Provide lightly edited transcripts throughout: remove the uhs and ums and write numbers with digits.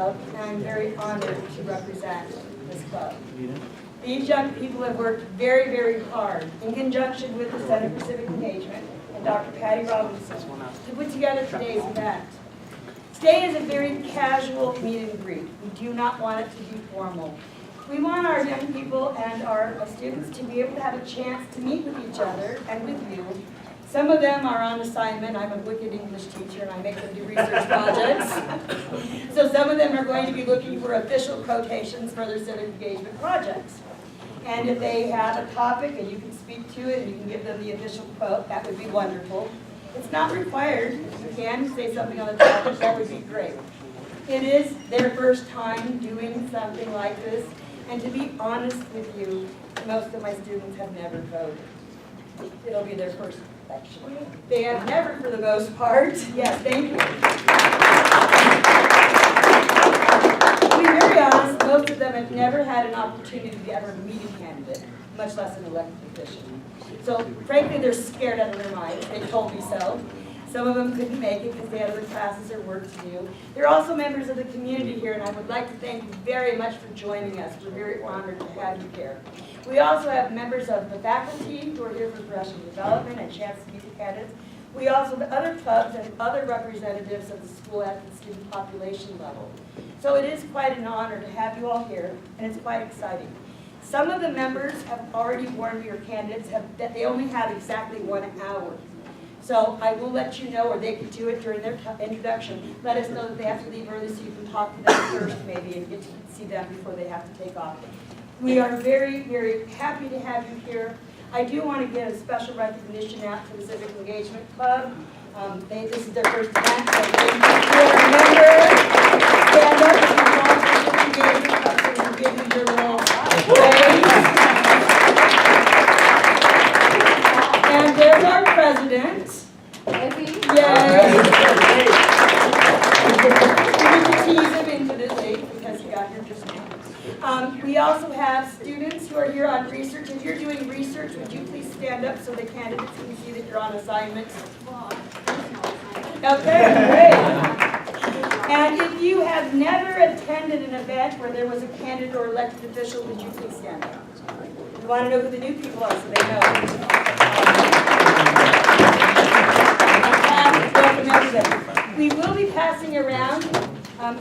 Club, and I'm very honored to represent this club. These young people have worked very, very hard in conjunction with the Center for Civic Engagement and Dr. Patty Robinson to put together today's event. Today is a very casual meet and greet. We do not want it to be formal. We want our young people and our students to be able to have a chance to meet with each other and with you. Some of them are on assignment. I'm a wicked English teacher and I make them do research projects. So some of them are going to be looking for official quotations for their civic engagement projects. And if they have a topic and you can speak to it and you can give them the official quote, that would be wonderful. It's not required. If you can say something on the topic, that would be great. It is their first time doing something like this. And to be honest with you, most of my students have never voted. It'll be their first election. They have never, for the most part. Yes, thank you. To be very honest, most of them have never had an opportunity to ever meet a candidate, much less an elected official. So, frankly, they're scared out of their minds. They told me so. Some of them couldn't make it because they had other classes or work to do. They're also members of the community here, and I would like to thank you very much for joining us. We're very honored to have you here. We also have members of the faculty who are here for professional development and a chance to meet the candidates. We also have other clubs and other representatives of the school at the student population level. So it is quite an honor to have you all here, and it's quite exciting. Some of the members have already warned your candidates that they only have exactly 1 hour. So I will let you know, or they could do it during their introduction. Let us know that they have to leave early so you can talk to them first maybe and get to see them before they have to take off. We are very, very happy to have you here. I do want to give a special recognition out to the Civic Engagement Club. This is their first event, so thank you for a member. Stand up if you want the Civic Engagement Club so we'll give you your little praise. And there's our president. Yay! We can tease him into this late because he got here just now. We also have students who are here on research. If you're doing research, would you please stand up so the candidates can see that you're on assignment? Okay, great. And if you have never attended an event where there was a candidate or elected official, would you please stand up? We want to know who the new people are so they know. We will be passing around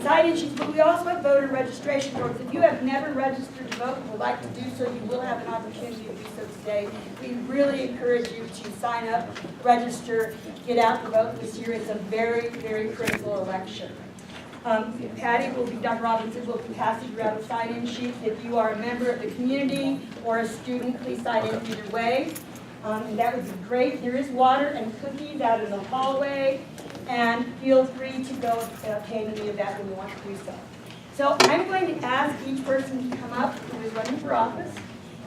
sign-in sheets, but we also have voter registration forms. If you have never registered to vote and would like to do so, you will have an opportunity to do so today. We really encourage you to sign up, register, get out to vote this year. It's a very, very critical election. Patty will be, Dr. Robinson will be passing around a sign-in sheet. If you are a member of the community or a student, please sign in either way. And that would be great. There is water and cookies out in the hallway, and feel free to go obtain any of that when you want to do so. So I'm going to ask each person to come up who is running for office,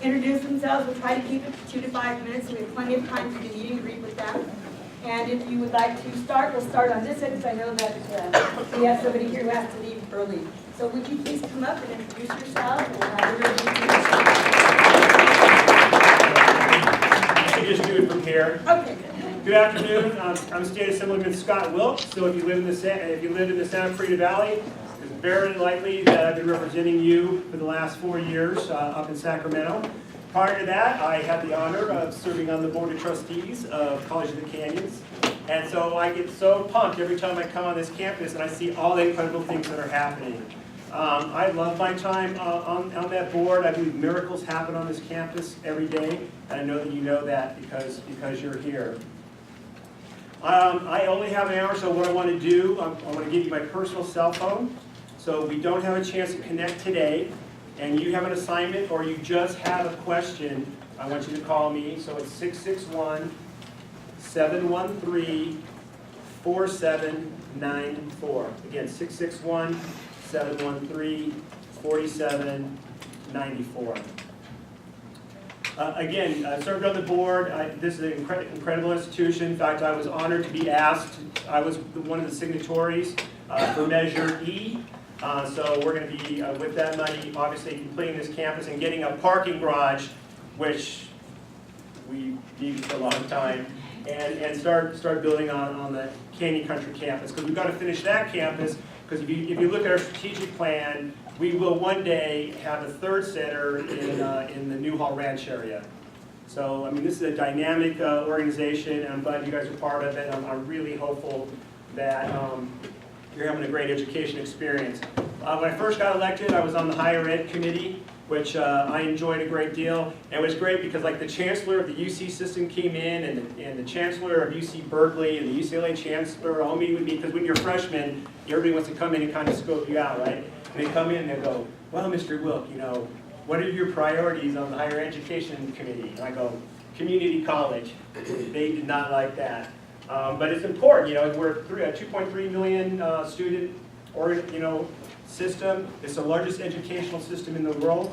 introduce themselves. We'll try to keep it to 2 to 5 minutes, so we have plenty of time to do meet and greet with them. And if you would like to start, we'll start on this end, because I know that we have somebody here who has to leave early. So would you please come up and introduce yourself? And we'll have Just do it from here. Okay. Good afternoon. I'm State Assemblyman Scott Wilkes. So if you live in the Santa Clarita Valley, it's very likely that I've been representing you for the last 4 years up in Sacramento. Prior to that, I had the honor of serving on the Board of Trustees of College of the Canyons. And so I get so pumped every time I come on this campus and I see all the incredible things that are happening. I love my time on that board. I believe miracles happen on this campus every day, and I know that you know that because you're here. I only have an hour, so what I want to do, I want to give you my personal cell phone. So we don't have a chance to connect today, and you have an assignment or you just have a question, I want you to call me. So it's 661-713-4794. Again, 661-713-4794. Again, I served on the board. This is an incredible institution. In fact, I was honored to be asked. I was one of the signatories for Measure E. So we're going to be, with that money, obviously completing this campus and getting a parking garage, which we needed for a long time, and start building on the Canyon Country campus. Because we've got to finish that campus, Because if you look at our strategic plan, we will one day have a third center in the Newhall Ranch area. So, I mean, this is a dynamic organization, and I'm glad you guys are part of it. I'm really hopeful that you're having a great education experience. When I first got elected, I was on the higher ed committee, which I enjoyed a great deal. And it was great because like the chancellor of the UC system came in, and the chancellor of UC Berkeley and the UCLA chancellor all meet with me, because when you're a freshman, everybody wants to come in and kind of scope you out, right? And they come in and they go, well, Mr. Wilk, you know, what are your priorities on the higher education committee? And I go, community college. They did not like that. But it's important, you know, we're a 2.3 million student system. It's the largest educational system in the world.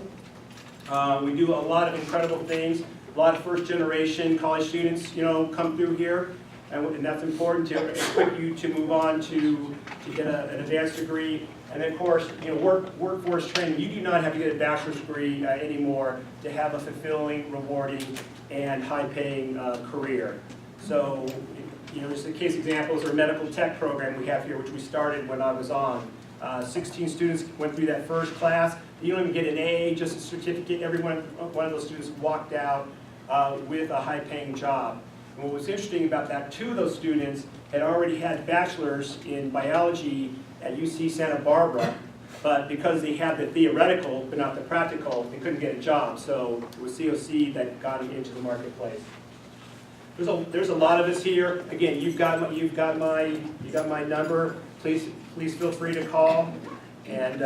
We do a lot of incredible things. A lot of first generation college students, you know, come through here. And that's important to equip you to move on to get an advanced degree. And then, of course, you know, workforce training. You do not have to get a bachelor's degree anymore to have a fulfilling, rewarding, and high-paying career. So, you know, just the case examples are medical tech program we have here, which we started when I was on. 16 students went through that first class. You don't even get an A, just a certificate. Every one of those students walked out with a high-paying job. And what was interesting about that, 2 of those students had already had bachelors in biology at UC Santa Barbara, but because they had the theoretical but not the practical, they couldn't get a job. So it was COC that got them into the marketplace. There's a lot of us here. Again, you've got my number. Please feel free to call. And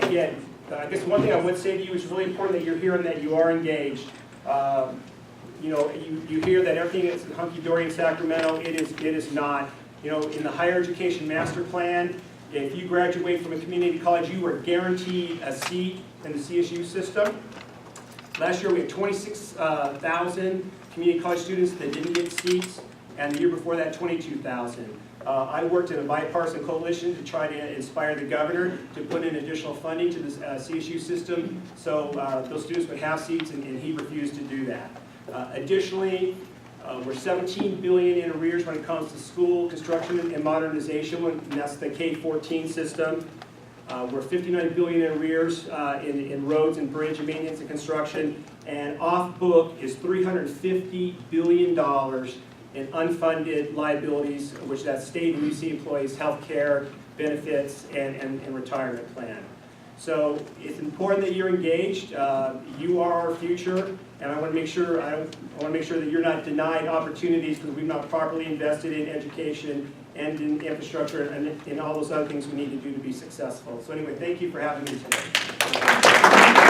again, I guess one thing I would say to you is really important that you're here and that you are engaged. You know, you hear that everything is hunky-dory in Sacramento. It is not. You know, in the higher education master plan, if you graduate from a community college, you are guaranteed a seat in the CSU system. Last year we had 26,000 community college students that didn't get seats, and the year before that 22,000. I worked in a bipartisan coalition to try to inspire the governor to put in additional funding to the CSU system so those students would have seats, and he refused to do that. Additionally, we're $17 billion in arrears when it comes to school construction and modernization, and that's the K-14 system. We're $59 billion in arrears in roads and bridge and maintenance and construction, and off book is $350 billion in unfunded liabilities, which that's state and UC employees, health care, benefits, and retirement plan. So it's important that you're engaged. You are our future, and I want to make sure that you're not denied opportunities because we've not properly invested in education and in infrastructure and in all those other things we need to do to be successful. So anyway, thank you for having me today.